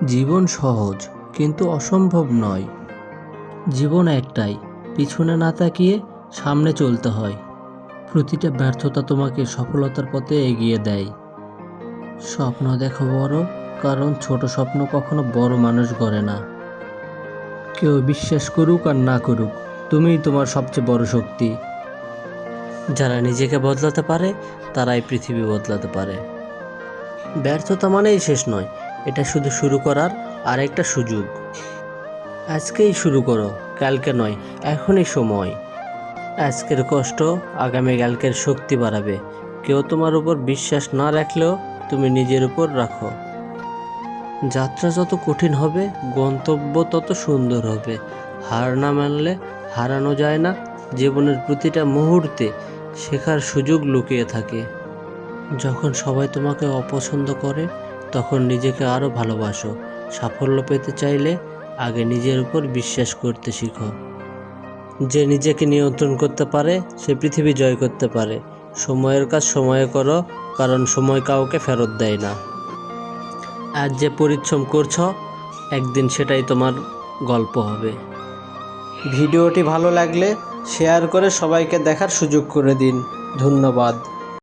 জীবন সহজ কিন্তু অসম্ভব নয়। জীবন একটাই, পিছনে না তাকিয়ে সামনে চলতে হয়। প্রতিটা ব্যর্থতা তোমাকে সফলতার পথে এগিয়ে দেয়। স্বপ্ন দেখো বড়, কারণ ছোট স্বপ্ন কখনো বড় মানুষ গড়ে না। কেউ বিশ্বাস করুক আর না করুক, তুমিই তোমার সবচেয়ে বড় শক্তি। যারা নিজেকে বদলাতে পারে তারাই পৃথিবী বদলাতে পারে। ব্যর্থতা মানেই শেষ নয়, এটা শুধু শুরু করার আরেকটা সুযোগ। আজকেই শুরু করো, কালকে নয়, এখনই সময়। আজকের কষ্ট আগামীকালকের শক্তি বাড়াবে। কেউ তোমার উপর বিশ্বাস না রাখলেও তুমি নিজের উপর রাখো। যাত্রা যত কঠিন হবে, গন্তব্য তত সুন্দর হবে। হার না মানলে হারানো যায় না। জীবনের প্রতিটা মুহূর্তে শেখার সুযোগ লুকিয়ে থাকে। যখন সবাই তোমাকে অপছন্দ করে, তখন নিজেকে আরও ভালোবাসো। সাফল্য পেতে চাইলে আগে নিজের উপর বিশ্বাস করতে শিখো। যে নিজেকে নিয়ন্ত্রণ করতে পারে সে পৃথিবী জয় করতে পারে। সময়ের কাজ সময়ে করো, কারণ সময় কাউকে ফেরত দেয় না। আজ যে পরিশ্রম করছো, একদিন সেটাই তোমার গল্প হবে। ভিডিওটি ভালো লাগলে শেয়ার করে সবাইকে দেখার সুযোগ করে দিন। ধন্যবাদ।